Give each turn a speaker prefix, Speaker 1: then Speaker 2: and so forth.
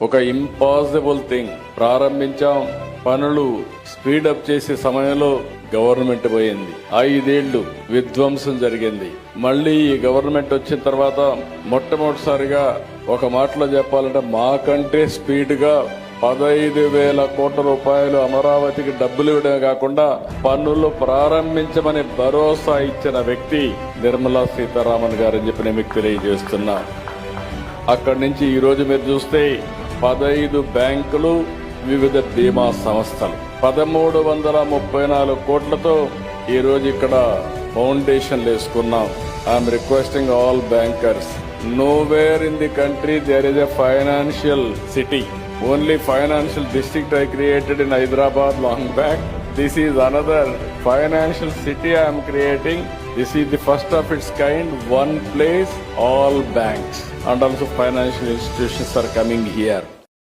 Speaker 1: ఒక impossible thing ప్రారంభించాం. పనులు స్పీడప్ చేసే సమయంలో గవర్నమెంట్ పోయింది. 5 ఏళ్లు విధ్వంసం జరిగింది. మళ్ళీ ఈ గవర్నమెంట్ వచ్చిన తర్వాత మొట్టమొదటిసారిగా ఒక మాటలో చెప్పాలంటే మాకంటే స్పీడ్ గా 15,000 కోట్ల రూపాయలు అమరావతికి డబ్బులు ఇవ్వడమే కాకుండా పన్నులు ప్రారంభించమని భరోసా ఇచ్చిన వ్యక్తి నిర్మలా సీతారామన్ గారని చెప్పి నేను మీకు తెలియజేస్తున్నా. అక్కడి నుంచి ఈ రోజు మీరు చూస్తే 15 బ్యాంకులు, వివిధ బీమా సంస్థలు 1334 కోట్లతో ఈ రోజు ఇక్కడ ఫౌండేషన్లు వేసుకున్నాం. I'm requesting all bankers, nowhere in the country there is a financial city. Only financial district I created in Hyderabad long back. This is another financial city I am creating. This is the first of its kind. One place, all banks and also financial institutions are coming here.